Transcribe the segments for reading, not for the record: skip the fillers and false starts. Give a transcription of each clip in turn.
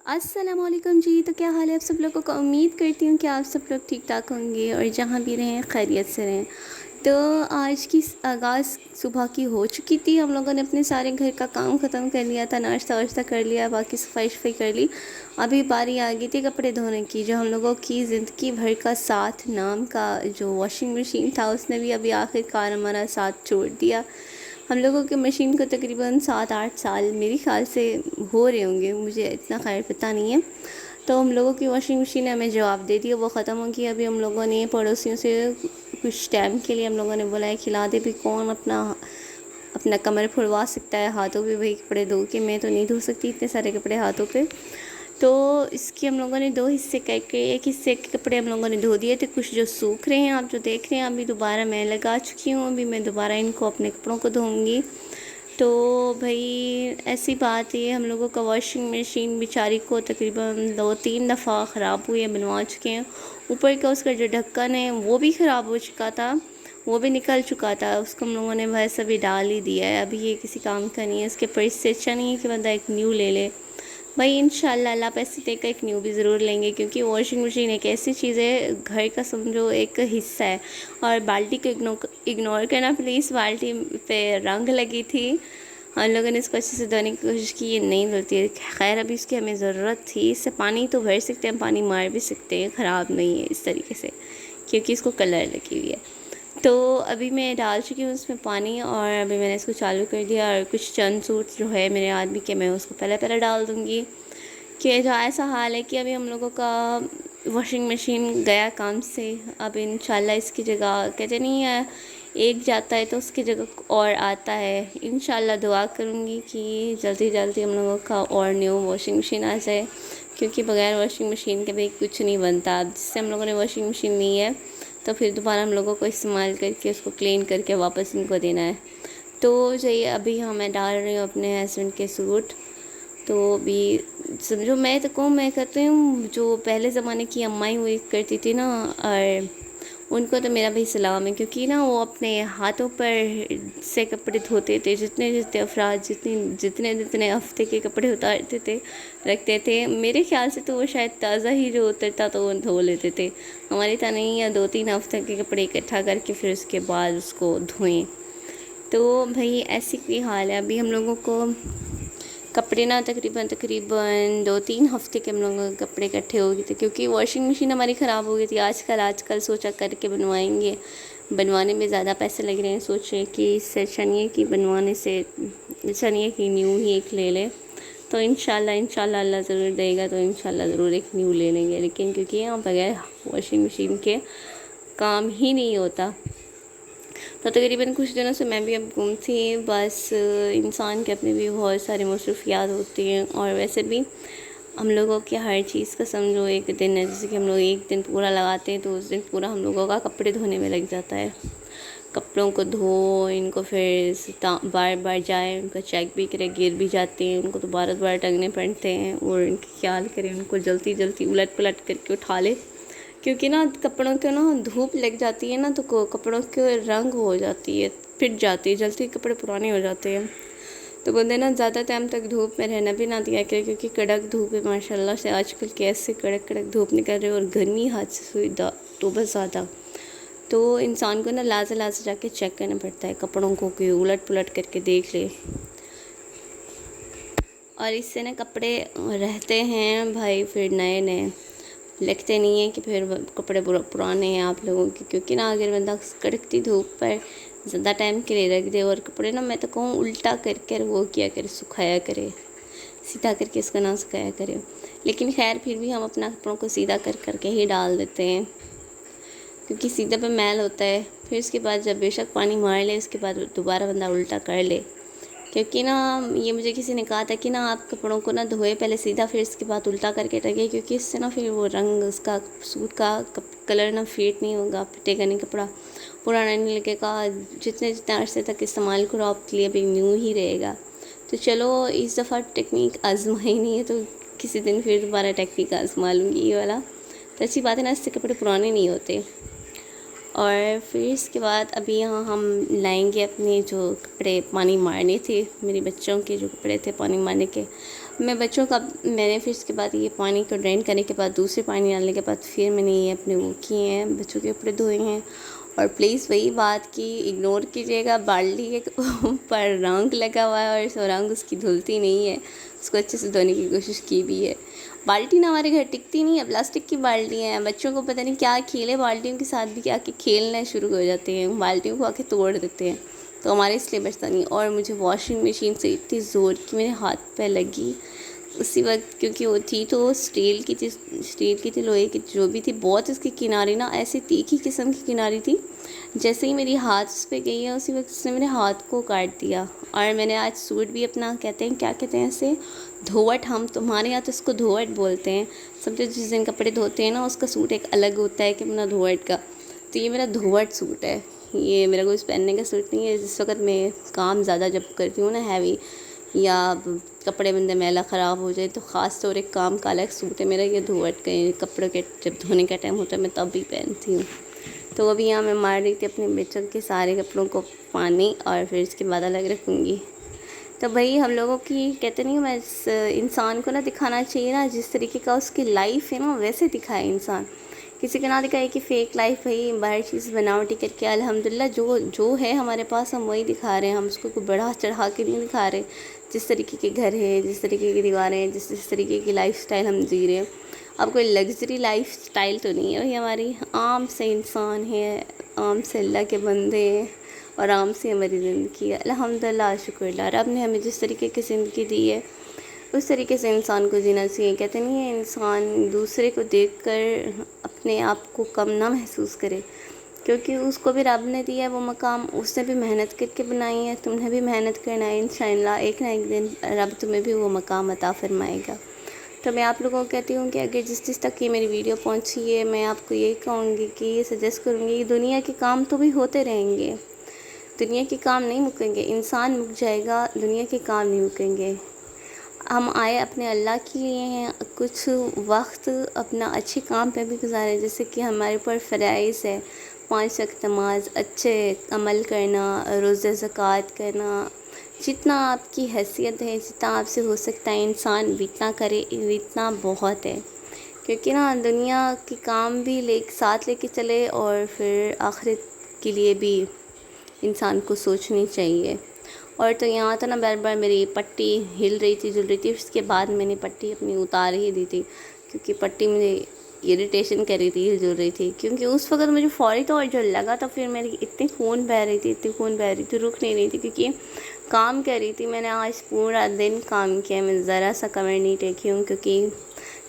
السلام علیکم جی، تو کیا حال ہے آپ سب لوگوں کا؟ امید کرتی ہوں کہ آپ سب لوگ ٹھیک ٹھاک ہوں گے اور جہاں بھی رہیں خیریت سے رہیں۔ تو آج کی آغاز صبح کی ہو چکی تھی، ہم لوگوں نے اپنے سارے گھر کا کام ختم کر لیا تھا، ناشتہ واشتہ کر لیا، باقی صفائی کر لی۔ ابھی باری آ گئی تھی کپڑے دھونے کی، جو ہم لوگوں کی زندگی بھر کا ساتھ نام کا جو واشنگ مشین تھا اس نے بھی ابھی آخر کار ہمارا ساتھ چھوڑ دیا۔ ہم لوگوں کی مشین کو تقریباً 7-8 سال میری خیال سے ہو رہے ہوں گے، مجھے اتنا خیر پتہ نہیں ہے۔ تو ہم لوگوں کی واشنگ مشین نے ہمیں جواب دے دیا، وہ ختم ہو گئی۔ ابھی ہم لوگوں نے پڑوسیوں سے کچھ ٹائم کے لیے ہم لوگوں نے بولا ہے کھلا دے، بھی کون اپنا کمر پھڑوا سکتا ہے ہاتھوں پہ وہی کپڑے دھو کے، میں تو نہیں دھو سکتی اتنے سارے کپڑے ہاتھوں پہ۔ تو اس کی ہم لوگوں نے 2 حصے کر کے، ایک حصے کے کپڑے ہم لوگوں نے دھو دیے تھے، کچھ جو سوکھ رہے ہیں آپ جو دیکھ رہے ہیں، ابھی دوبارہ میں لگا چکی ہوں، ابھی میں دوبارہ ان کو اپنے کپڑوں کو دھوں گی۔ تو بھائی ایسی بات ہے، ہم لوگوں کا واشنگ مشین بیچاری کو تقریباً 2-3 دفعہ خراب ہوئی ہے، بنوا چکے ہیں۔ اوپر کا اس کا جو ڈھکن ہے وہ بھی خراب ہو چکا تھا، وہ بھی نکل چکا تھا، اس کو ہم لوگوں نے بس ابھی ڈال ہی دیا ہے، ابھی یہ کسی کام کا نہیں ہے، اس کے پرس سے اچھا نہیں ہے کہ بندہ ایک نیو لے لے۔ بھائی انشاءاللہ اللہ پیسے دے کر ایک نیو بھی ضرور لیں گے، کیونکہ واشنگ مشین ایک ایسی چیز ہے، گھر کا سمجھو ایک حصہ ہے۔ اور بالٹی کو اگنور کرنا پلیز، بالٹی پہ رنگ لگی تھی، ہم لوگوں نے اس کو اچھے سے دھونے کی کوشش کی، یہ نہیں دھلتی ہے۔ خیر ابھی اس کی ہمیں ضرورت تھی، اس سے پانی تو بھر سکتے ہیں، پانی مار بھی سکتے ہیں، خراب نہیں ہے اس طریقے سے، کیونکہ اس کو کلر لگی ہوئی ہے۔ تو ابھی میں ڈال چکی ہوں اس میں پانی، اور ابھی میں نے اس کو چالو کر دیا، اور کچھ چند سوٹ جو ہے میرے آدمی کے میں اس کو پہلے ڈال دوں گی، کہ جو ایسا حال ہے کہ ابھی ہم لوگوں کا واشنگ مشین گیا کام سے، اب انشاءاللہ اس کی جگہ کہتے نہیں ہے ایک جاتا ہے تو اس کی جگہ اور آتا ہے۔ انشاءاللہ دعا کروں گی کہ جلدی جلدی ہم لوگوں کا اور نیو واشنگ مشین آ جائے، کیونکہ بغیر واشنگ مشین کے بھی کچھ نہیں بنتا۔ جس سے ہم لوگوں نے واشنگ مشین لی ہے تو پھر دوبارہ ہم لوگوں کو استعمال کر کے اس کو کلین کر کے واپس ان کو دینا ہے۔ تو جائیے ابھی میں ڈال رہی ہوں اپنے ہسبینڈ کے سوٹ، تو ابھی سمجھو میں تو کہوں، میں کہتی ہوں جو پہلے زمانے کی امائی ہوئی کرتی تھی نا، اور ان کو تو میرا بھی سلام ہے، کیونکہ نا وہ اپنے ہاتھوں پر سے کپڑے دھوتے تھے، جتنے افراد جتنے ہفتے کے کپڑے اتارتے تھے رکھتے تھے، میرے خیال سے تو وہ شاید تازہ ہی جو اترتا تو وہ دھو لیتے تھے۔ ہماری طرح نہیں ہے 2-3 ہفتے کے کپڑے اکٹھا کر کے پھر اس کے بعد اس کو دھوئیں۔ تو بھائی ایسی کوئی حال ہے، ابھی ہم لوگوں کو کپڑے نا تقریباً 2-3 ہفتے کے ہم لوگوں کے کپڑے اکٹھے ہو گئے تھے، کیونکہ واشنگ مشین ہماری خراب ہو گئی تھی۔ آج کل سوچا کر کے بنوائیں گے، بنوانے میں زیادہ پیسے لگ رہے ہیں، سوچیں کہ اس سے اچھا نہیں ہے کہ بنوانے سے اچھا نہیں ہے کہ نیو ہی ایک لے لے۔ تو انشاءاللہ اللہ ضرور دے گا، تو انشاءاللہ ضرور ایک نیو لے لیں گے، لیکن کیونکہ یہاں بغیر واشنگ مشین کے کام ہی نہیں ہوتا۔ تو تقریباً کچھ دنوں سے میں بھی اب گم تھی، بس انسان کے اپنے بھی بہت سارے مصروفیات ہوتی ہیں، اور ویسے بھی ہم لوگوں کے ہر چیز کا سمجھو ایک دن ہے، جیسے کہ ہم لوگ ایک دن پورا لگاتے ہیں تو اس دن پورا ہم لوگوں کا کپڑے دھونے میں لگ جاتا ہے۔ کپڑوں کو دھو، ان کو پھر بار بار جائیں، ان کا چیک بھی کرے، گر بھی جاتے ہیں، ان کو دوبارہ ٹنگنے پڑتے ہیں، اور ان کی خیال کریں، ان کو جلدی الٹ پلٹ کر کے اٹھا لے، کیونکہ نا کپڑوں کو نا دھوپ لگ جاتی ہے نا، تو کپڑوں کے رنگ ہو جاتی ہے، پھٹ جاتی ہے، جلدی کپڑے پرانے ہو جاتے ہیں۔ تو بندے نا زیادہ ٹائم تک دھوپ میں رہنا بھی نہ دیا کرے، کیونکہ کڑک دھوپ ہے ماشاءاللہ سے، آج کل کیسے کڑک دھوپ نکل رہی ہے، اور گرمی حد سے ہوئی تو بس زیادہ، تو انسان کو نا لازے جا کے چیک کرنا پڑتا ہے کپڑوں کو، کہ الٹ پلٹ کر کے دیکھ لے، اور اس سے نا کپڑے رہتے ہیں بھائی پھر نئے لگتے نہیں ہیں کہ پھر کپڑے پرانے ہیں آپ لوگوں کے، کیونکہ نا اگر بندہ کڑکتی دھوپ پر زیادہ ٹائم کے لیے رکھ دے، اور کپڑے نا میں تو کہوں الٹا کر وہ کیا کرے، سکھایا کرے، سیدھا کر کے اس کو نہ سکھایا کرے، لیکن خیر پھر بھی ہم اپنا کپڑوں کو سیدھا کر کے ہی ڈال دیتے ہیں، کیونکہ سیدھا پہ میل ہوتا ہے، پھر اس کے بعد جب بے شک پانی مار لے اس کے بعد دوبارہ بندہ الٹا کر لے، کیونکہ نا یہ مجھے کسی نے کہا تھا کہ نا آپ کپڑوں کو نا دھوئے پہلے سیدھا، پھر اس کے بعد الٹا کر کے ٹنگے، کیونکہ اس سے نا پھر وہ رنگ اس کا سوٹ کا کلر نا فیڈ نہیں ہوگا، پھٹے گا نہیں، کپڑا پرانا نہیں لگے گا، جتنے عرصے تک استعمال کرو آپ کے لیے بھی نیو ہی رہے گا۔ تو چلو اس دفعہ ٹیکنیک آزمائی نہیں ہے، تو کسی دن پھر دوبارہ ٹیکنیک آزما لوں گی یہ والا، تو اچھی بات ہے نا، اس سے کپڑے پرانے نہیں ہوتے۔ اور پھر اس کے بعد ابھی یہاں ہم لائیں گے اپنے جو کپڑے پانی مارنے تھے، میرے بچوں کے جو کپڑے تھے پانی مارنے کے، میں بچوں کا میں نے پھر اس کے بعد یہ پانی کو ڈرین کرنے کے بعد دوسرے پانی ڈالنے کے بعد پھر میں نے یہ اپنے وہ کیے ہیں، بچوں کے کپڑے دھوئے ہیں۔ اور پلیز وہی بات کی اگنور کیجیے گا، بالٹی کے اوپر رنگ لگا ہوا ہے اور اس رنگ اس کی دھلتی نہیں ہے، اس کو اچھے سے دھونے کی کوشش کی بھی ہے۔ بالٹی نہ ہمارے گھر ٹکتی نہیں ہے، پلاسٹک کی بالٹی ہیں، بچوں کو پتہ نہیں کیا کھیلے بالٹیوں کے ساتھ بھی کیا کہ کھیلنا شروع ہو جاتے ہیں، بالٹیوں کو آ کے توڑ دیتے ہیں، تو ہمارے اس لیے بچتا نہیں۔ اور مجھے واشنگ مشین سے اتنی زور کی میرے ہاتھ پہ لگی اسی وقت، کیونکہ وہ تھی تو اسٹیل کی تھی، لوہے کی جو بھی تھی، بہت اس کی کناری نا ایسی تیکھی قسم کی کناری تھی، جیسے ہی میری ہاتھ اس پہ گئی ہے اسی وقت اس نے میرے ہاتھ کو کاٹ دیا۔ اور میں نے آج سوٹ بھی اپنا کہتے ہیں کیا کہتے ہیں اسے دھوٹ، ہم تمہارے یہاں تو اس کو دھوٹ بولتے ہیں، سمجھو جس دن کپڑے دھوتے ہیں نا اس کا سوٹ ایک الگ ہوتا ہے کہ اپنا دھوٹ کا، تو یہ میرا دھوٹ سوٹ ہے، یہ میرا کوئی پہننے کا سوٹ نہیں ہے۔ جس وقت میں کام زیادہ جب کرتی ہوں نا ہیوی، یا کپڑے بندے میلا خراب ہو جائے، تو خاص طور ایک کام کا الگ سوٹ ہے میرا یہ دھوٹ کا، کپڑوں کے جب دھونے کا ٹائم ہوتا ہے میں تب بھی پہنتی ہوں۔ تو ابھی یہاں میں مار رہی تھی اپنے بچوں کے سارے کپڑوں کو پانی، اور پھر اس کے بعد الگ رکھوں گی۔ تو بھائی ہم لوگوں کی کہتے نہیں میں انسان کو نا دکھانا چاہیے نا جس طریقے کا اس کی لائف ہے نا ویسے دکھائے انسان، کسی کو نہ دکھائے کہ فیک لائف بھائی باہر چیز بناوٹی کر کے، الحمدللہ جو ہے ہمارے پاس ہم وہی دکھا رہے ہیں، ہم اس کو کوئی بڑھا چڑھا کے نہیں دکھا رہے، جس طریقے کے گھر ہیں، جس طریقے کی دیواریں ہیں، جس طریقے کی لائف سٹائل ہم جی رہے ہیں، اب کوئی لگژری لائف سٹائل تو نہیں ہے وہی، ہماری عام سے انسان ہے، عام سے اللہ کے بندے ہیں، اور عام سے ہماری زندگی ہے، الحمدللہ شکر اللہ، رب نے ہمیں جس طریقے کی زندگی دی ہے اس طریقے سے انسان کو جینا چاہیے۔ کہتے نہیں ہے انسان دوسرے کو دیکھ کر اپنے آپ کو کم نہ محسوس کرے، کیونکہ اس کو بھی رب نے دیا ہے وہ مقام، اس نے بھی محنت کر کے بنائی ہے، تم نے بھی محنت کرنا ہے، انشاءاللہ ایک نہ ایک دن رب تمہیں بھی وہ مقام عطا فرمائے گا۔ تو میں آپ لوگوں کو کہتی ہوں کہ اگر جس تک یہ میری ویڈیو پہنچی ہے، میں آپ کو یہی کہوں گی کہ یہ سجیسٹ کروں گی، دنیا کے کام تو بھی ہوتے رہیں گے، دنیا کے کام نہیں مکیں گے، انسان مک جائے گا، دنیا کے کام نہیں مکیں گے۔ ہم آئے اپنے اللہ کے لیے ہیں، کچھ وقت اپنا اچھے کام پہ بھی گزاریں، جیسے کہ ہمارے اوپر فرائض ہے 5 وقت نماز، اچھے عمل کرنا، روزہ زکوٰۃ کرنا، جتنا آپ کی حیثیت ہے، جتنا آپ سے ہو سکتا ہے انسان اتنا کرے، اتنا بہت ہے، کیونکہ نا دنیا کے کام بھی ساتھ لے کے چلے، اور پھر آخرت کے لیے بھی انسان کو سوچنی چاہیے۔ اور تو یہاں تو نا بار بار میری پٹی ہل رہی تھی، جل رہی تھی، اس کے بعد میں نے پٹی اپنی اتار ہی دی تھی، کیونکہ پٹی مجھے اریٹیشن کر رہی تھی، ہل جل رہی تھی، کیونکہ اس وقت مجھے فوری طور جو لگا تو پھر میری اتنی خون بہہ رہی تھی، رک نہیں رہی تھی، کیونکہ کام کر رہی تھی میں نے، آج پورا دن کام کیا، میں ذرا سا کمر نہیں ٹیکی ہوں، کیونکہ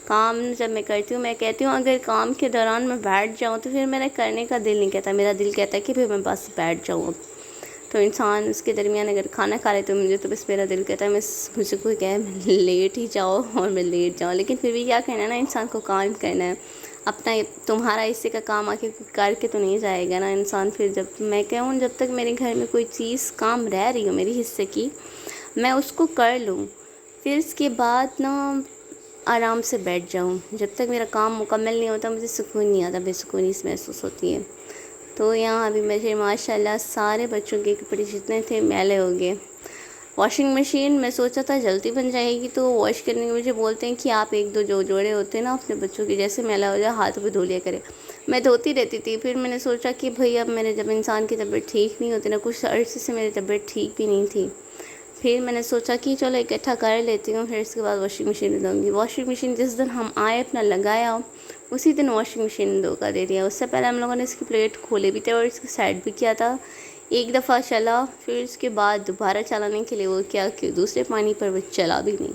کام جب میں کرتی ہوں، میں کہتی ہوں اگر کام کے دوران میں بیٹھ جاؤں تو پھر میرا کرنے کا دل نہیں کہتا، میرا دل کہتا ہے کہ پھر میں بس بیٹھ جاؤں۔ تو انسان اس کے درمیان اگر کھانا کھا رہے تو مجھے تو بس میرا دل کہتا ہے مجھے کوئی کہے لیٹ ہی جاؤ اور میں لیٹ جاؤں، لیکن پھر بھی کیا کرنا ہے نا، انسان کو کام کرنا ہے اپنا، تمہارا حصے کا کام آ کے کر کے تو نہیں جائے گا نا انسان، پھر جب میں کہوں جب تک میرے گھر میں کوئی چیز کام رہ رہی ہو میری حصے کی، میں اس کو کر لوں، پھر اس کے بعد نا آرام سے بیٹھ جاؤں، جب تک میرا کام مکمل نہیں ہوتا مجھے سکون نہیں آتا، بے سکونی سے محسوس ہوتی ہے۔ تو یہاں ابھی میرے ماشاءاللہ سارے بچوں کے کپڑے جتنے تھے میلے ہو گئے، واشنگ مشین میں سوچا تھا جلدی بن جائے گی تو واش کرنے کے مجھے بولتے ہیں کہ آپ 1-2 جو جوڑے ہوتے ہیں نا اپنے بچوں کے، جیسے میلا ہو جائے ہاتھوں پہ دھو لیا کرے، میں دھوتی رہتی تھی، پھر میں نے سوچا کہ بھئی اب میرے جب انسان کی طبیعت ٹھیک نہیں ہوتی نا، کچھ عرصے سے میری طبیعت ٹھیک بھی نہیں تھی، پھر میں نے سوچا کہ چلو اکٹھا کر لیتی ہوں، پھر اس کے بعد واشنگ مشین میں دھوں گی۔ واشنگ مشین جس دن ہم آئے اپنا لگایا اسی دن واشنگ مشین نے دھوکا دے دیا، اس سے پہلے ہم لوگوں نے اس کی پلیٹ کھولے بھی تھے اور اس کی سائڈ بھی کیا تھا، ایک دفعہ چلا، پھر اس کے بعد دوبارہ چلانے کے لیے وہ کیا کہ دوسرے پانی پر وہ چلا بھی نہیں،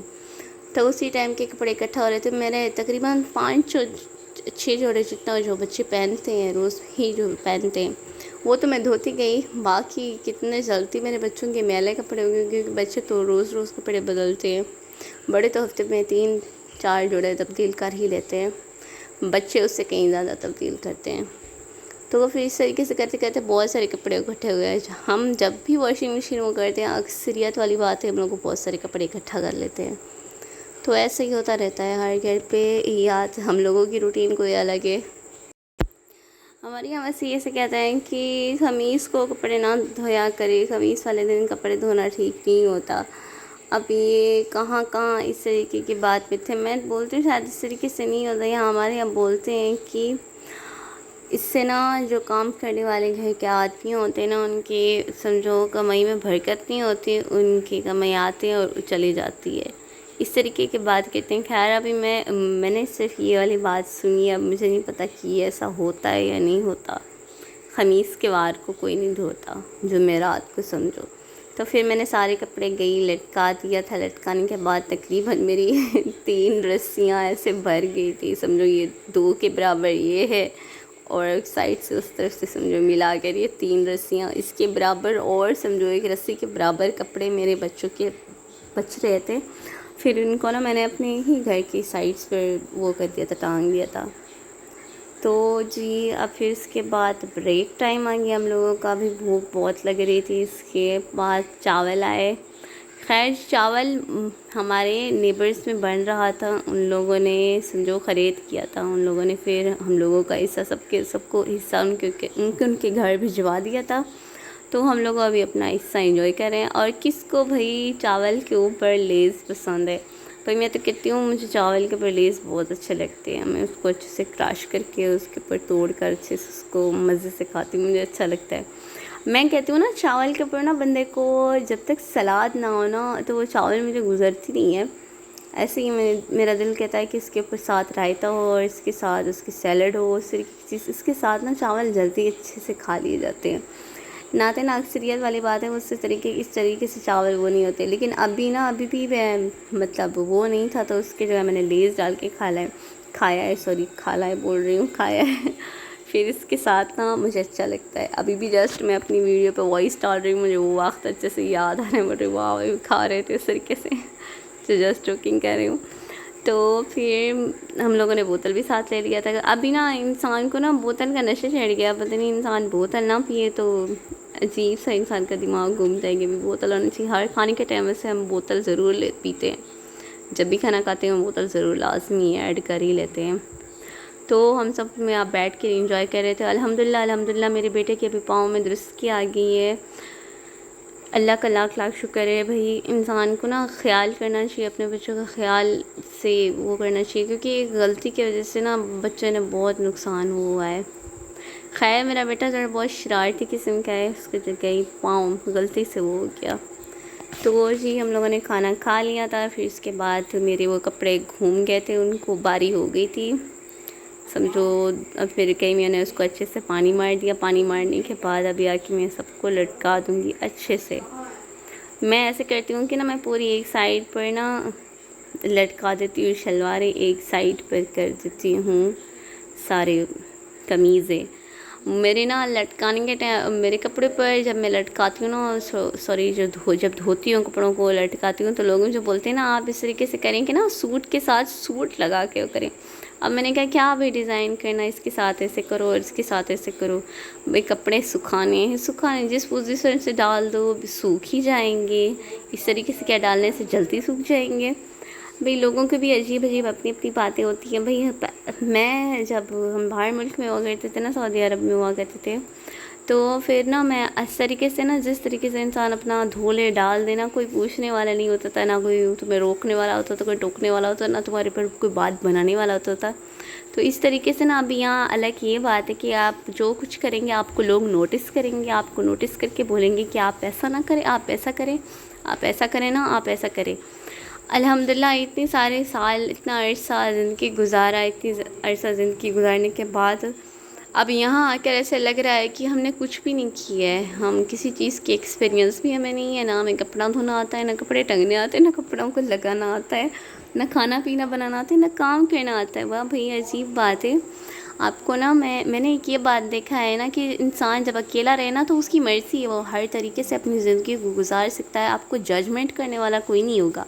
تو اسی ٹائم کے کپڑے اکٹھا ہو رہے تھے میرے، تقریباً 5-6 جوڑے جتنا جو بچے پہنتے ہیں روز ہی جو پہنتے ہیں وہ تو میں دھوتی گئی، باقی کتنے جلدی میرے بچوں کے میلے کپڑے ہو گئے، کیونکہ بچے تو روز روز کپڑے بدلتے ہیں، بڑے تو ہفتے میں 3-4 جوڑے تبدیل کر ہی لیتے ہیں، بچے اس سے کہیں زیادہ تبدیل کرتے ہیں، تو پھر اس طریقے سے کرتے کرتے بہت سارے کپڑے اکٹھے ہوئے ہیں، ہم جب بھی واشنگ مشین وہ کرتے ہیں اکثریت والی بات ہے ہم لوگ کو بہت سارے کپڑے اکٹھا کر لیتے ہیں، تو ایسے ہی ہوتا رہتا ہے ہر گھر پہ، یاد ہم لوگوں کی روٹین کوئی الگ ہے۔ ہمارے یہاں ویسے یہ سے کہتے ہیں کہ خمیس کو کپڑے نہ دھویا کرے، خمیس والے دن کپڑے دھونا ٹھیک نہیں ہوتا، اب یہ کہاں کہاں اس طریقے کی بات پہ تھے. میں بولتی ہوں شاید اس طریقے سے نہیں ہوتا. یہاں ہمارے یہاں بولتے ہیں کہ اس سے نا جو کام کرنے والے گھر کے آدمی ہوتے ہیں نا، ان کی سمجھو کمائی میں برکت نہیں ہوتی، ان کی کمائی آتی ہے اور چلی جاتی ہے. اس طریقے کی بات کہتے ہیں. خیر ابھی میں نے صرف یہ والی بات سنی ہے. اب مجھے نہیں پتہ کہ ایسا ہوتا ہے یا نہیں ہوتا. خمیس کے وار کو کوئی نہیں دھوتا، جمعرات کو سمجھو. تو پھر میں نے سارے کپڑے گئی لٹکا دیا تھا. لٹکانے کے بعد تقریباً میری 3 رسیاں ایسے بھر گئی تھی، سمجھو یہ 2 کے برابر یہ ہے، اور ایک سائڈ سے اس طرف سے سمجھو ملا کر یہ 3 رسیاں اس کے برابر، اور سمجھو 1 رسی کے برابر کپڑے میرے بچوں کے بچ رہے تھے. پھر ان کو نا میں نے اپنے ہی گھر کی سائڈس پر وہ کر دیا تھا، ٹانگ دیا تھا. تو جی اب پھر اس کے بعد بریک ٹائم آ گیا ہم لوگوں کا. بھی بھوک بہت لگ رہی تھی. اس کے بعد چاول آئے. خیر چاول ہمارے نیبرز میں بن رہا تھا، ان لوگوں نے سمجھو خرید کیا تھا. ان لوگوں نے پھر ہم لوگوں کا حصہ سب کو حصہ ان کے گھر بھجوا دیا تھا. تو ہم لوگ ابھی اپنا حصہ انجوائے کر رہے ہیں. اور کس کو بھئی چاول کے اوپر لیز پسند ہے؟ بھئی میں تو کہتی ہوں مجھے چاول کے اوپر لیز بہت اچھے لگتے ہیں. میں اس کو اچھے سے کراش کر کے اس کے اوپر توڑ کر اچھے سے اس کو مزے سے کھاتی ہوں، مجھے اچھا لگتا ہے. میں کہتی ہوں نا چاول کے اوپر نا بندے کو جب تک سلاد نہ ہو نا تو وہ چاول مجھے گزرتی نہیں ہے. ایسے ہی میرا دل کہتا ہے کہ اس کے اوپر ساتھ رائتا ہو، اور اس کے ساتھ اس کی سیلڈ ہو، اس طریقے کی چیز. اس کے ساتھ نا چاول جلدی اچھے سے کھا لیے جاتے ہیں. ناتے نا اکثریت والی بات ہے، اس طریقے سے چاول وہ نہیں ہوتے. لیکن ابھی بھی میں مطلب وہ نہیں تھا، تو اس کی جگہ میں نے لیز ڈال کے کھایا ہے. پھر اس کے ساتھ نا مجھے اچھا لگتا ہے. ابھی بھی جسٹ میں اپنی ویڈیو پہ وائس ڈال رہی ہوں، مجھے وہ وقت اچھے سے یاد آ رہے ہیں. مجھے واہ کھا رہے تھے اس طریقے سے جو جسٹ ٹوکنگ کر رہی ہوں. تو پھر ہم لوگوں نے بوتل بھی ساتھ لے لیا تھا. ابھی نا انسان کو نا بوتل کا نشہ چڑھ گیا. پتہ نہیں انسان بوتل نہ پیے تو عجیب سا انسان کا دماغ گھومتا ہے کہ بوتل ہونی چاہیے. ہر کھانے کے ٹائم سے ہم بوتل ضرور پیتے ہیں. جب بھی کھانا کھاتے ہیں بوتل ضرور لازمی ایڈ کر ہی لیتے ہیں. تو ہم سب میں آپ بیٹھ کے انجوائے کر رہے تھے. الحمدللہ میرے بیٹے کے ابھی پاؤں میں درستگی آ گئی ہے. اللہ کا لاکھ شکر ہے. بھئی انسان کو نا خیال کرنا چاہیے، اپنے بچوں کا خیال سے وہ کرنا چاہیے، کیونکہ ایک غلطی کی وجہ سے نا بچے نے بہت نقصان ہوا ہے. خیر میرا بیٹا ذرا بہت شرارتی قسم کا ہے، اس کے جگہ پاؤں غلطی سے وہ ہو گیا. تو جی ہم لوگوں نے کھانا کھا لیا تھا. پھر اس کے بعد میرے وہ کپڑے گھوم گئے تھے، ان کو باری ہو گئی تھی سمجھو. اب پھر کہیں میں نے اس کو اچھے سے پانی مار دیا. پانی مارنے کے بعد ابھی آ کے میں سب کو لٹکا دوں گی اچھے سے. میں ایسے کرتی ہوں کہ نا میں پوری ایک سائڈ پر نا لٹکا دیتی ہوں شلواریں، ایک سائڈ پر کر دیتی ہوں سارے قمیضیں. میرے نا لٹکانے کے ٹائم میرے کپڑے پر جب میں لٹکاتی ہوں نا جب دھوتی ہوں کپڑوں کو لٹکاتی ہوں، تو لوگ جو بولتے ہیں نا آپ اس طریقے سے کریں کہ نا سوٹ کے ساتھ سوٹ لگا کے کریں. اب میں نے کہا کیا بھائی ڈیزائن کرنا، اس کے ساتھ ایسے کرو اور اس کے ساتھ ایسے کرو. بھائی کپڑے سکھانے جس پوزیشن سے ڈال دو سوکھ ہی جائیں گے. اس طریقے سے کیا ڈالنے سے جلدی سوکھ جائیں گے. بھئی لوگوں کے بھی عجیب اپنی باتیں ہوتی ہیں. بھئی میں جب ہم باہر ملک میں ہوا کرتے تھے نا، سعودی عرب میں ہوا کرتے تھے، تو پھر نا میں اس طریقے سے نا جس طریقے سے انسان اپنا دھولے ڈال دینا، کوئی پوچھنے والا نہیں ہوتا تھا، نہ کوئی تمہیں روکنے والا ہوتا تھا، کوئی ٹوکنے والا ہوتا، نہ تمہارے پر کوئی بات بنانے والا ہوتا تھا. تو اس طریقے سے نا اب یہاں الگ یہ بات ہے کہ آپ جو کچھ کریں گے آپ کو لوگ نوٹس کریں گے. آپ کو نوٹس کر کے بولیں گے کہ آپ ایسا نہ کریں، آپ ایسا کریں، آپ ایسا کریں نا، آپ ایسا کریں. الحمدللہ اتنے سارے سال، اتنا عرصہ زندگی گزارنے کے بعد اب یہاں آ کر ایسے لگ رہا ہے کہ ہم نے کچھ بھی نہیں کیا ہے. ہم کسی چیز کی ایکسپیرینس بھی ہمیں نہیں ہے. نہ ہمیں کپڑا دھونا آتا ہے، نہ کپڑے ٹنگنے آتے ہیں، نہ کپڑوں کو لگانا آتا ہے، نہ کھانا پینا بنانا آتا ہے، نہ کام کرنا آتا ہے. واہ بھئی عجیب بات ہے. آپ کو نا میں نے ایک یہ بات دیکھا ہے نا کہ انسان جب اکیلا رہے نا تو اس کی مرضی ہے، وہ ہر طریقے سے اپنی زندگی کو گزار سکتا ہے. آپ کو ججمنٹ کرنے والا کوئی نہیں ہوگا.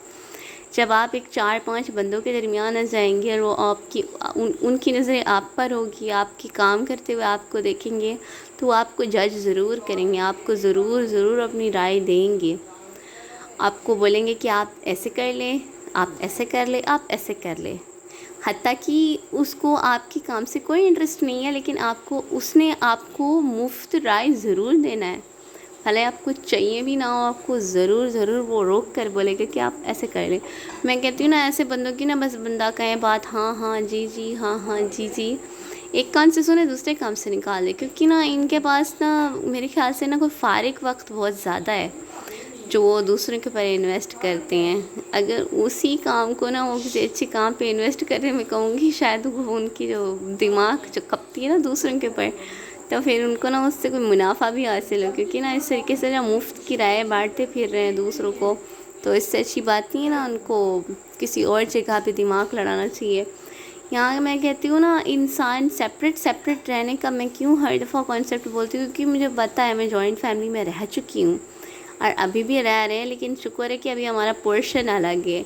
جب آپ ایک 4-5 بندوں کے درمیان آ جائیں گے اور وہ ان کی نظریں آپ پر ہوگی، آپ کی کام کرتے ہوئے آپ کو دیکھیں گے، تو آپ کو جج ضرور کریں گے. آپ کو ضرور اپنی رائے دیں گے. آپ کو بولیں گے کہ آپ ایسے کر لیں، آپ ایسے کر لیں، آپ ایسے کر لیں. حتیٰ کہ اس کو آپ کے کام سے کوئی انٹرسٹ نہیں ہے، لیکن اس نے آپ کو مفت رائے ضرور دینا ہے. بھلے آپ کو چاہیے بھی نہ ہو، آپ کو ضرور ضرور وہ روک کر بولے گا کہ آپ ایسے کر لیں۔ میں کہتی ہوں نا ایسے بندوں کی نا بس بندہ کہے بات ہاں ہاں جی جی ہاں ہاں جی جی، ایک کان سے سنے دوسرے کام سے نکال دے، کیونکہ نا ان کے پاس نا میرے خیال سے نا کوئی فارغ وقت بہت زیادہ ہے جو وہ دوسروں کے اوپر انویسٹ کرتے ہیں۔ اگر اسی کام کو نا وہ کسی اچھے کام پہ انویسٹ کرے، میں کہوں گی شاید وہ ان کی جو دماغ جو کھپتی ہے نا دوسروں کے اوپر، تو پھر ان کو نا اس سے کوئی منافع بھی حاصل ہو، کیونکہ نا اس طریقے سے نا مفت کی رائے بانٹتے پھر رہے ہیں دوسروں کو، تو اس سے اچھی بات نہیں ہے نا ان کو کسی اور جگہ پہ دماغ لڑانا چاہیے۔ یہاں میں کہتی ہوں نا انسان سیپریٹ رہنے کا میں کیوں ہر دفعہ کانسیپٹ بولتی ہوں، کیونکہ مجھے پتہ ہے میں جوائنٹ فیملی میں رہ چکی ہوں اور ابھی بھی رہ رہے ہیں، لیکن شکر ہے کہ ابھی ہمارا پورشن الگ ہے،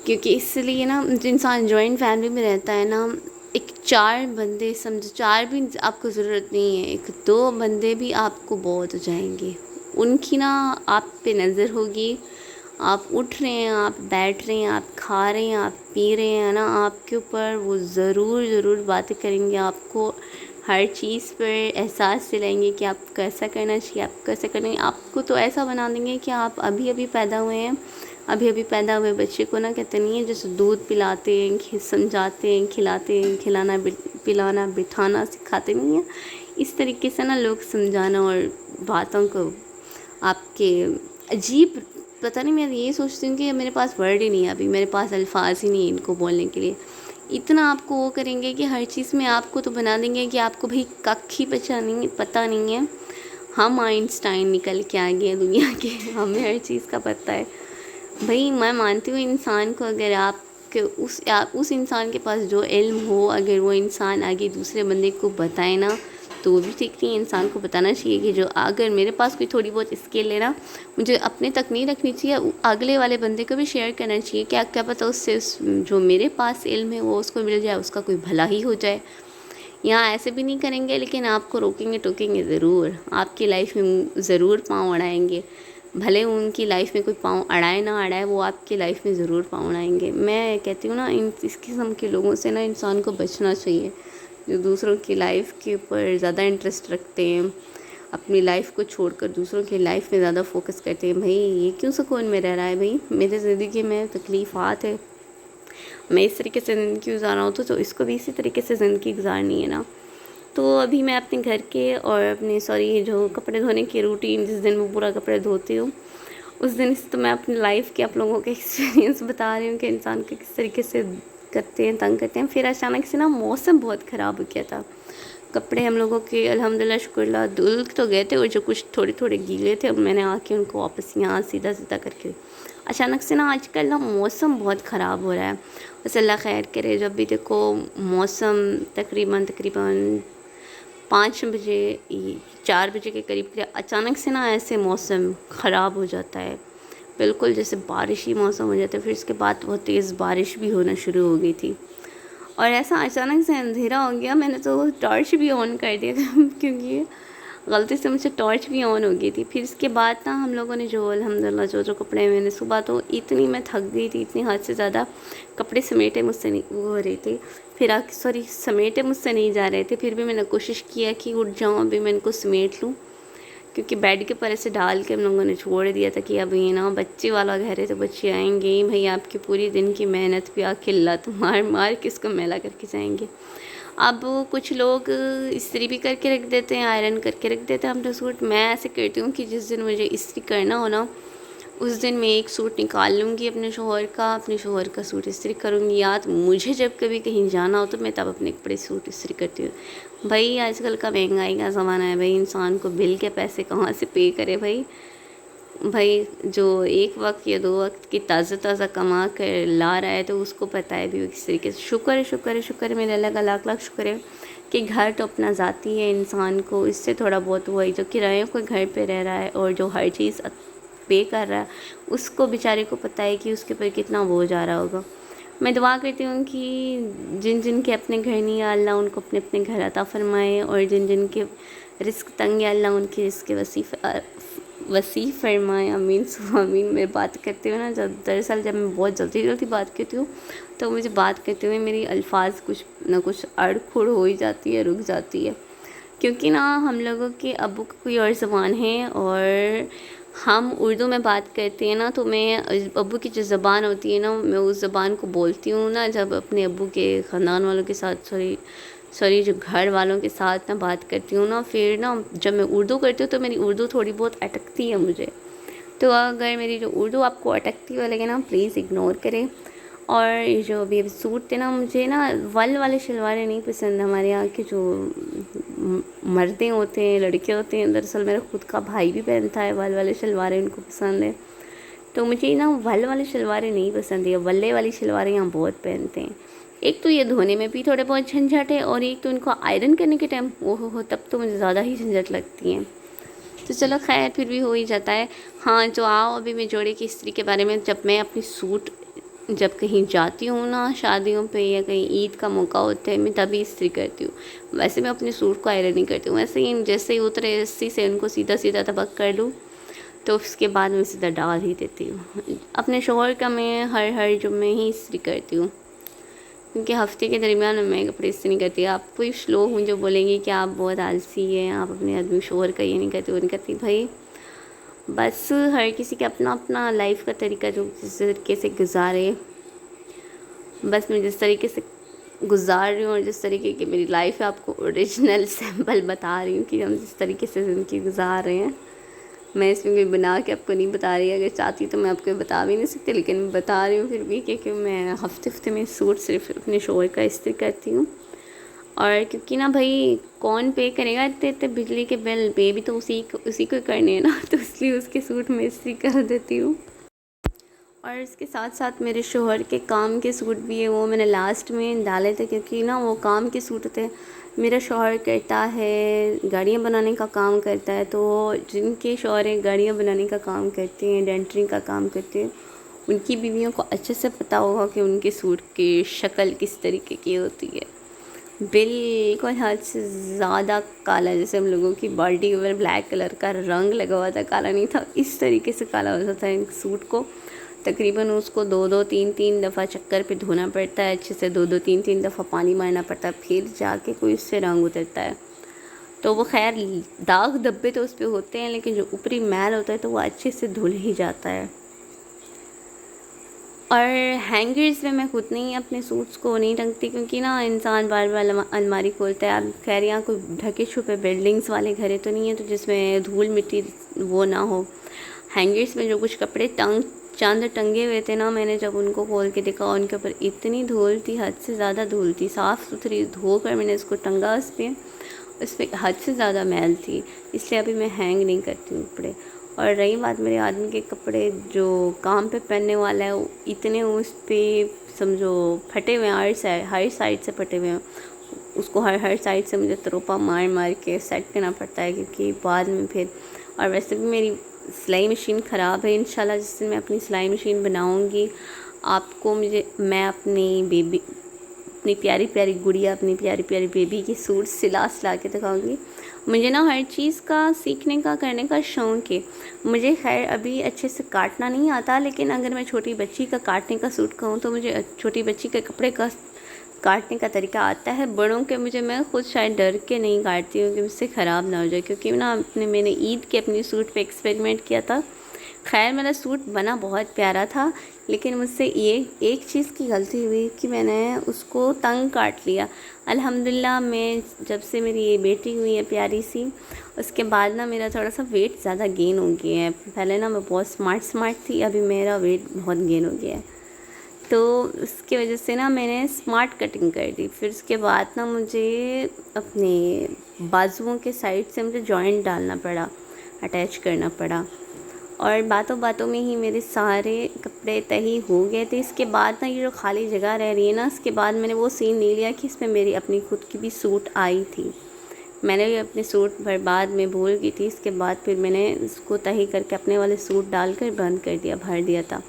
کیونکہ اس لیے نا جو انسان جوائنٹ فیملی میں رہتا ہے نا، ایک 4 بندے سمجھو، 4 بھی آپ کو ضرورت نہیں ہے، ایک 2 بندے بھی آپ کو بہت ہو جائیں گے، ان کی نا آپ پہ نظر ہوگی، آپ اٹھ رہے ہیں، آپ بیٹھ رہے ہیں، آپ کھا رہے ہیں، آپ پی رہے ہیں نا، آپ کے اوپر وہ ضرور باتیں کریں گے، آپ کو ہر چیز پر احساس دلائیں گے کہ آپ کو ایسا کرنا چاہیے، آپ کو ایسا کرنا ہے، آپ کو تو ایسا بنا دیں گے کہ آپ ابھی پیدا ہوئے ہیں، ابھی پیدا ہوئے بچے کو نا کہتے نہیں ہیں جیسے دودھ پلاتے ہیں، سمجھاتے ہیں، کھلاتے ہیں، پلانا بٹھانا سکھاتے نہیں ہیں، اس طریقے سے نا لوگ سمجھانا اور باتوں کو آپ کے عجیب، پتہ نہیں، میں یہ سوچتی ہوں کہ میرے پاس ورڈ ہی نہیں ہے، ابھی میرے پاس الفاظ ہی نہیں ہیں ان کو بولنے کے لیے، اتنا آپ کو وہ کریں گے کہ ہر چیز میں آپ کو تو بنا دیں گے کہ آپ کو بھائی ککھ ہی پتہ نہیں ہے، ہم آئنسٹائن نکل کے آ گئے ہیں دنیا کے، ہمیں ہر چیز کا پتہ ہے۔ بھائی میں مانتی ہوں انسان کو اگر آپ کے اس انسان کے پاس جو علم ہو، اگر وہ انسان آگے دوسرے بندے کو بتائے نا تو وہ بھی ٹھیک نہیں ہے، انسان کو بتانا چاہیے کہ جو اگر میرے پاس کوئی تھوڑی بہت اسکل ہے نا، مجھے اپنے تک نہیں رکھنی چاہیے، اگلے والے بندے کو بھی شیئر کرنا چاہیے، کیا پتہ اس سے جو میرے پاس علم ہے وہ اس کو مل جائے، اس کا کوئی بھلا ہی ہو جائے۔ یہاں ایسے بھی نہیں کریں گے، لیکن آپ کو روکیں گے ٹوکیں گے ضرور، آپ کی لائف میں ضرور پاؤں اڑائیں گے، بھلے ان کی لائف میں کوئی پاؤں اڑائے نہ اڑائے، وہ آپ کی لائف میں ضرور پاؤں اڑائیں گے۔ میں کہتی ہوں نا اس قسم کے لوگوں سے نا انسان کو بچنا چاہیے، جو دوسروں کی لائف کے اوپر زیادہ انٹرسٹ رکھتے ہیں، اپنی لائف کو چھوڑ کر دوسروں کی لائف میں زیادہ فوکس کرتے ہیں۔ بھائی یہ کیوں سکون میں رہ رہا ہے؟ بھائی میرے زندگی میں تکلیفات ہے، میں اس طریقے سے زندگی گزارا ہوں تو اس کو بھی اسی طریقے سے زندگی گزارنی ہے نا۔ تو ابھی میں اپنے گھر کے اور اپنے جو کپڑے دھونے کی روٹین، جس دن میں پورا کپڑے دھوتی ہوں، اس دن تو میں اپنی لائف کے آپ لوگوں کے ایکسپیرینس بتا رہی ہوں کہ انسان کو کس طریقے سے کرتے ہیں، تنگ کرتے ہیں۔ پھر اچانک سے نا موسم بہت خراب ہو گیا تھا، کپڑے ہم لوگوں کے الحمدللہ شکر اللہ دھل تو گئے تھے، اور جو کچھ تھوڑے گیلے تھے میں نے آ کے ان کو واپس یہاں سیدھا کر کے، اچانک سے نا آج کل نا موسم بہت خراب ہو رہا ہے، بس اللہ خیر کرے۔ جب بھی دیکھو موسم تقریباً 5 بجے 4 بجے کے قریب اچانک سے نا ایسے موسم خراب ہو جاتا ہے، بالکل جیسے بارشی موسم ہو جاتا ہے، پھر اس کے بعد بہت تیز بارش بھی ہونا شروع ہو گئی تھی، اور ایسا اچانک سے اندھیرا ہو گیا، میں نے تو ٹارچ بھی آن کر دیا تھا کیونکہ غلطی سے مجھ سے ٹارچ بھی آن ہو گئی تھی۔ پھر اس کے بعد نا ہم لوگوں نے جو الحمدللہ جو کپڑے میں نے صبح تو اتنی میں تھک گئی تھی، اتنی حد سے زیادہ کپڑے سمیٹے مجھ سے نہیں ہو رہے تھے، سمیٹے مجھ سے نہیں جا رہے تھے، پھر بھی میں نے کوشش کیا کہ اٹھ جاؤں، ابھی میں ان کو سمیٹ لوں، کیونکہ بیڈ کے اوپر سے ڈال کے ہم لوگوں نے چھوڑ دیا تھا کہ اب یہ نا بچے والا گھر ہے تو بچے آئیں گے ہی، بھائی آپ کی پوری دن کی محنت پہ آ کے لت مار کے اس کو میلا کر کے جائیں گے۔ اب کچھ لوگ استری بھی کر کے رکھ دیتے ہیں، آئرن کر کے رکھ دیتے ہیں اپنے سوٹ، میں ایسے کرتی ہوں کہ جس دن مجھے استری کرنا ہو نا، اس دن میں ایک سوٹ نکال لوں گی اپنے شوہر کا سوٹ استری کروں گی، یا مجھے جب کبھی کہیں جانا ہو تو میں تب اپنے کپڑے سوٹ استری کرتی ہوں۔ بھائی آج کل کا مہنگائی کا زمانہ ہے، بھائی انسان کو بل کے پیسے کہاں سے پے کرے؟ بھائی جو ایک وقت یا 2 وقت کی تازہ کما کر لا رہا ہے تو اس کو پتہ ہے بھی وہ کس طریقے سے، شکر ہے میرے اللہ کا لاکھ شکر ہے کہ گھر تو اپنا ذاتی ہے، انسان کو اس سے تھوڑا بہت وہی جو کرایوں کو گھر پہ رہ رہا ہے اور جو ہر چیز پے کر رہا ہے، اس کو بیچارے کو پتہ ہے کہ اس کے اوپر کتنا بوجھ آ رہا ہوگا۔ میں دعا کرتی ہوں کہ جن کے اپنے گھر نہیں ہے، اللہ ان کو اپنے گھر عطا فرمائے، اور جن کے رزق تنگ ہے، اللہ ان کے رزق وسیع فرمائے، آمین ثم آمین۔ میں بات کرتے ہوئے نا دراصل جب میں بہت جلدی بات کرتی ہوں تو مجھے بات کرتے ہوئے میری الفاظ کچھ نہ کچھ اڑ کھڑ ہو ہی جاتی ہے، رک جاتی ہے، کیونکہ نا ہم لوگوں کے ابو کا کوئی اور زبان ہے اور ہم اردو میں بات کرتے ہیں نا، تو میں ابو کی جو زبان ہوتی ہے نا، میں اس زبان کو بولتی ہوں نا جب اپنے ابو کے خاندان والوں کے ساتھ سوری جو گھر والوں کے ساتھ نا بات کرتی ہوں نا، پھر نا جب میں اردو کرتی ہوں تو میری اردو تھوڑی بہت اٹکتی ہے مجھے. تو اگر میری جو اردو آپ کو اٹکتی ہوئی لگے نا، پلیز اگنور کریں. اور جو ابھی سوٹ تھے نا، مجھے نا ول والے شلواریں نہیں پسند. ہمارے یہاں کے جو مردیں ہوتے ہیں، لڑکے ہوتے ہیں، دراصل میرا خود کا بھائی بھی پہنتا ہے ول والے شلواریں، ان کو پسند ہے. تو مجھے نا ول والی شلواریں نہیں پسند ہے. ولے والی شلواریں یہاں بہت پہنتے ہیں. ایک تو یہ دھونے میں بھی تھوڑے بہت جھنجھٹ ہے، اور ایک تو ان کو آئرن کرنے کے ٹائم ہو تب تو مجھے زیادہ ہی جھنجھٹ لگتی ہیں. تو چلو خیر، پھر بھی ہو ہی جاتا ہے. ہاں تو آؤ ابھی میں جوڑے کی استری کے بارے میں. جب میں اپنی سوٹ جب کہیں جاتی ہوں نا، شادیوں پہ یا کہیں عید کا موقع ہوتا ہے، میں تبھی استری کرتی ہوں. ویسے میں اپنے سوٹ کو آئرن نہیں کرتی ہوں. ویسے ہی جیسے ہی اترے رسی سے ان کو سیدھا سیدھا طبق کر لوں، تو اس کے بعد میں سیدھا ڈال ہی دیتی ہوں. اپنے شوہر کا میں ہر جمعے ہی استری کرتی ہوں، کیونکہ ہفتے کے درمیان میں کپڑے استری نہیں کرتی. آپ کچھ لوگ ہوں جو بولیں گے کہ آپ بہت آلسی ہیں، آپ اپنے آدمی شوہر کا یہ نہیں کرتے وہ نہیں کرتی. بھائی بس ہر کسی کا اپنا اپنا لائف کا طریقہ جو جس طریقے سے گزارے. بس میں جس طریقے سے گزار رہی ہوں اور جس طریقے کی میری لائف ہے، آپ کو اوریجنل سیمپل بتا رہی ہوں کہ ہم جس طریقے سے زندگی گزار رہے ہیں. میں اس میں کوئی بنا کے آپ کو نہیں بتا رہی. اگر چاہتی تو میں آپ کو بتا بھی نہیں سکتی، لیکن میں بتا رہی ہوں پھر بھی، کیونکہ میں ہفتے میں سوٹ صرف اپنے شوہر کا استری کرتی ہوں. اور کیونکہ نا بھائی کون پے کرے گا اتنے بجلی کے بل؟ پے بھی تو اسی کو کرنے ہیں نا، تو اس لیے اس کے سوٹ میں استری کر دیتی ہوں. اور اس کے ساتھ ساتھ میرے شوہر کے کام کے سوٹ بھی ہیں، وہ میں نے لاسٹ میں ڈالے تھے کیونکہ نا وہ کام کے سوٹ تھے. میرا شوہر کرتا ہے گاڑیاں بنانے کا کام کرتا ہے، تو جن کے شوہر گاڑیاں بنانے کا کام کرتے ہیں، ڈینٹرنگ کا کام کرتے ہیں، ان کی بیویوں کو اچھے سے پتہ ہوگا کہ ان کے سوٹ کی شکل کس طریقے کی ہوتی ہے. بالکل حد سے زیادہ کالا، جیسے ہم لوگوں کی باڈی کے اوپر بلیک کلر کا رنگ لگا ہوا تھا، کالا نہیں تھا، اس طریقے سے کالا ہوتا تھا ان سوٹ کو. تقریباً اس کو دو تین دفعہ چکر پہ دھونا پڑتا ہے اچھے سے، دو تین دفعہ پانی مارنا پڑتا ہے، پھر جا کے کوئی اس سے رنگ اترتا ہے. تو وہ خیر داغ دھبے تو اس پہ ہوتے ہیں، لیکن جو اوپری میل ہوتا ہے تو وہ اچھے سے دھل ہی جاتا ہے. اور ہینگرز میں خود نہیں اپنے سوٹس کو نہیں ٹنگتی، کیونکہ نا انسان بار بار الماری کھولتا ہے. اب خیر یہاں کوئی ڈھکے چھپے بلڈنگس والے گھریں تو نہیں ہیں تو جس میں دھول مٹی وہ نہ ہو. ہینگرز میں جو کچھ کپڑے چاند ٹنگے ہوئے تھے نا، میں نے جب ان کو کھول کے دیکھا، ان کے اوپر اتنی دھول تھی، حد سے زیادہ دھول تھی. صاف ستھری دھو کر میں نے اس کو ٹنگا، اس پہ حد سے زیادہ میل تھی، اس لیے ابھی میں ہینگ نہیں کرتی ہوں کپڑے. اور رہی بات میرے آدمی کے کپڑے جو کام پہ پہننے والا ہے، اتنے اس پہ سمجھو پھٹے ہوئے ہیں، ہر سائڈ سے پھٹے ہوئے ہیں. اس کو ہر سائڈ سے مجھے تروپا مار کے سیٹ کرنا پڑتا ہے، کیونکہ بعد میں پھر. اور ویسے بھی میری سلائی مشین خراب ہے. انشاءاللہ جس دن میں اپنی سلائی مشین بناؤں گی، آپ کو میں اپنی پیاری پیاری گڑیا، اپنی پیاری پیاری بیبی کی سوٹ سلا کے دکھاؤں گی. مجھے نا ہر چیز کا سیکھنے کا کرنے کا شوق ہے. مجھے خیر ابھی اچھے سے کاٹنا نہیں آتا، لیکن اگر میں چھوٹی بچی کا کاٹنے کا سوٹ کہوں تو مجھے چھوٹی بچی کے کپڑے کا کاٹنے کا طریقہ آتا ہے. بڑوں کے میں خود شاید ڈر کے نہیں کاٹتی ہوں کہ مجھ سے خراب نہ ہو جائے، کیونکہ نا میں نے عید کے اپنی سوٹ پہ ایکسپیریمنٹ کیا تھا. خیر میرا سوٹ بنا بہت پیارا تھا، لیکن مجھ سے یہ ایک چیز کی غلطی ہوئی کہ میں نے اس کو تنگ کاٹ لیا. الحمدللہ میں جب سے میری یہ بیٹی ہوئی ہے پیاری سی، اس کے بعد نا میرا تھوڑا سا ویٹ زیادہ گین ہو گیا ہے. پہلے نا میں بہت اسمارٹ تھی، ابھی میرا ویٹ بہت گین ہو گیا ہے. تو اس کی وجہ سے نا میں نے اسمارٹ کٹنگ کر دی. پھر اس کے بعد نا مجھے اپنے بازوؤں کے سائڈ سے مجھے جوائنٹ ڈالنا پڑا، اٹیچ کرنا پڑا. اور باتوں میں ہی میرے سارے کپڑے تہی ہو گئے تھے. اس کے بعد نا یہ جو خالی جگہ رہ رہی ہے نا، اس کے بعد میں نے وہ سین نہیں لیا کہ اس میں میری اپنی خود کی بھی سوٹ آئی تھی. میں نے بھی اپنے سوٹ بعد میں بھول گئی تھی. اس کے بعد پھر میں نے اس کو تہی کر کے اپنے والے سوٹ ڈال کر بند کر دیا، بھر دیا تھا.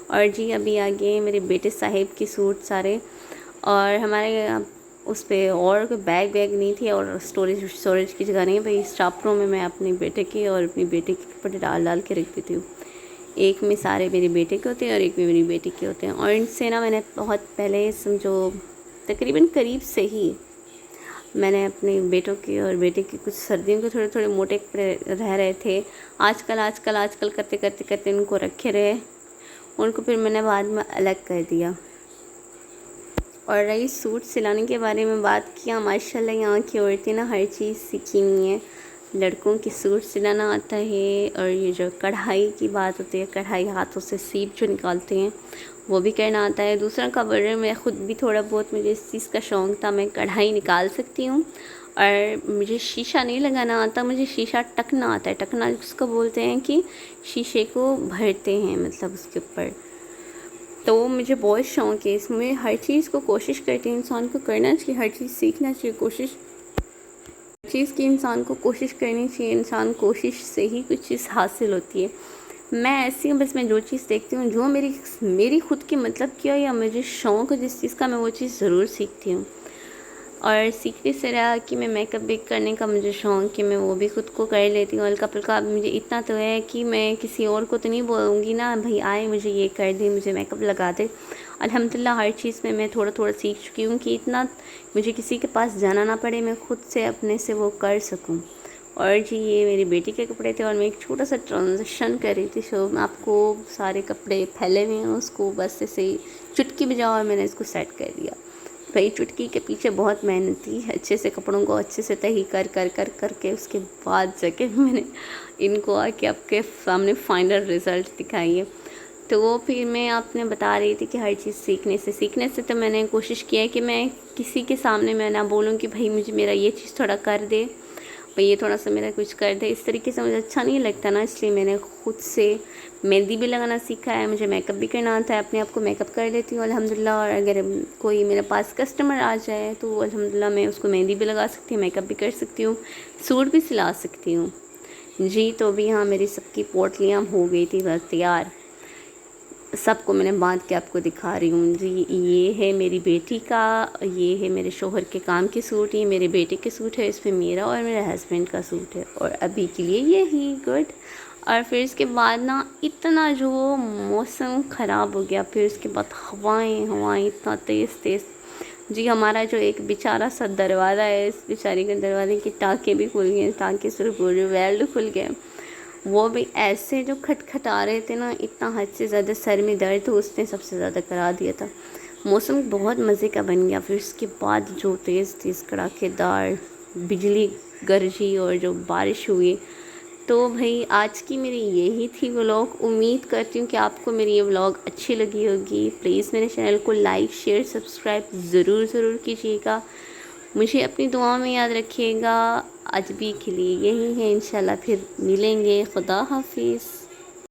اور جی ابھی آگے میرے بیٹے صاحب کی سوٹ سارے، اور ہمارے اس پہ اور کوئی بیگ نہیں تھی، اور اسٹوریج کی جگہ نہیں ہے. بھائی اسٹاپروں میں اپنے بیٹے کے اور اپنی بیٹی کے کپڑے ڈال کے رکھ دیتی ہوں. ایک میں سارے میرے بیٹے کے ہوتے ہیں اور ایک میں میری بیٹی کے ہوتے ہیں. اور ان سے نا میں نے بہت پہلے سمجھو تقریباً قریب سے ہی میں نے اپنے بیٹوں کی اور بیٹے کی کچھ سردیوں کے تھوڑے تھوڑے موٹے کپڑے رہ رہے تھے، آج کل کرتے کرتے کرتے ان کو رکھے رہے، ان کو پھر میں نے بعد میں الگ کر دیا۔ اور رہی سوٹ سلانے کے بارے میں بات کیا، ماشاءاللہ یہاں کی عورتیں نا ہر چیز سیکھی ہوئی ہیں، لڑکوں کی سوٹ سلانا آتا ہے، اور یہ جو کڑھائی کی بات ہوتی ہے، کڑھائی ہاتھوں سے سیپ جو نکالتے ہیں وہ بھی کرنا آتا ہے۔ دوسرا خبر میں خود بھی تھوڑا بہت مجھے اس چیز کا شوق تھا، میں کڑھائی نکال سکتی ہوں، اور مجھے شیشہ نہیں لگانا آتا، مجھے شیشہ ٹکنا آتا ہے۔ ٹکنا اس کو بولتے ہیں کہ شیشے کو بھرتے ہیں مطلب اس کے اوپر، تو مجھے بہت شوق ہے اس میں، ہر چیز کو کوشش کرتی ہوں، انسان کو کرنا چاہیے، ہر چیز سیکھنا چاہیے، ہر چیز کی انسان کو کوشش کرنی چاہیے، انسان کوشش سے ہی کچھ چیز حاصل ہوتی ہے۔ میں ایسی ہوں، بس میں جو چیز دیکھتی ہوں، جو میری خود کی مطلب کیا یا مجھے شوق ہے جس چیز کا، میں وہ چیز ضرور سیکھتی ہوں۔ اور سیکھنے سے رہا کہ میں میک اپ بھی کرنے کا مجھے شوق کہ میں وہ بھی خود کو کر لیتی ہوں ہلکا پھلکا۔ مجھے اتنا تو ہے کہ میں کسی اور کو تو نہیں بولوں گی نا بھائی آئے مجھے یہ کر دیں، مجھے میک اپ لگا دے۔ الحمدللہ ہر چیز میں تھوڑا تھوڑا سیکھ چکی ہوں کہ اتنا مجھے کسی کے پاس جانا نہ پڑے، میں خود سے اپنے سے وہ کر سکوں۔ اور جی یہ میری بیٹی کے کپڑے تھے، اور میں ایک چھوٹا سا ٹرانزیکشن کر رہی تھی، سو میں آپ کو سارے کپڑے پھیلے ہوئے ہیں اس کو بس ایسے ہی چٹکی بجاؤ اور میں نے اس کو سیٹ کر دیا۔ بھائی چٹکی کے پیچھے بہت محنت تھی، اچھے سے کپڑوں کو اچھے سے تہی کر کے اس کے بعد جا کے میں نے ان کو آ کے آپ کے سامنے فائنل رزلٹ دکھائی ہے۔ تو وہ پھر میں آپ نے بتا رہی تھی کہ ہر چیز سیکھنے سے تو میں نے کوشش کیا ہے کہ میں کسی کے سامنے میں نہ بولوں کہ بھائی مجھے میرا یہ چیز تھوڑا کر دے، بھئی یہ تھوڑا سا میرا کچھ کر دے، اس طریقے سے مجھے اچھا نہیں لگتا نا، اس لیے میں نے خود سے مہندی بھی لگانا سیکھا ہے، مجھے میک اپ بھی کرنا آتا ہے، اپنے آپ کو میک اپ کر لیتی ہوں الحمدللہ۔ اور اگر کوئی میرے پاس کسٹمر آ جائے تو الحمدللہ میں اس کو مہندی بھی لگا سکتی ہوں، میک اپ بھی کر سکتی ہوں، سوٹ بھی سلا سکتی ہوں جی۔ تو بھی ہاں میری سب کی پوٹلیاں ہو گئی تھی بس تیار، سب کو میں نے باندھ کے آپ کو دکھا رہی ہوں جی۔ یہ ہے میری بیٹی کا، یہ ہے میرے شوہر کے کام کے سوٹ، یہ میرے بیٹے کے سوٹ ہے، اس میں میرا اور میرے ہسبینڈ کا سوٹ ہے، اور ابھی کے لیے یہی گڈ۔ اور پھر اس کے بعد نا اتنا جو موسم خراب ہو گیا، پھر اس کے بعد ہوائیں اتنا تیز جی۔ ہمارا جو ایک بیچارہ سا دروازہ ہے، اس بیچارے کے دروازے کی ٹانکیں بھی کھل گئے، ٹانکیں صرف ویلڈ کھل گئے، وہ بھی ایسے جو کھٹکھٹا رہے تھے نا، اتنا حد سے زیادہ سر میں درد ہو، اس نے سب سے زیادہ کرا دیا تھا۔ موسم بہت مزے کا بن گیا، پھر اس کے بعد جو تیز کڑاکے دار بجلی گرجی اور جو بارش ہوئی، تو بھئی آج کی میری یہی تھی ولاگ۔ امید کرتی ہوں کہ آپ کو میری یہ ولاگ اچھی لگی ہوگی، پلیز میرے چینل کو لائک شیئر سبسکرائب ضرور کیجیے گا، مجھے اپنی دعا میں یاد رکھیے گا۔ آج بھی کے لیے یہی ہے، انشاءاللہ پھر ملیں گے، خدا حافظ۔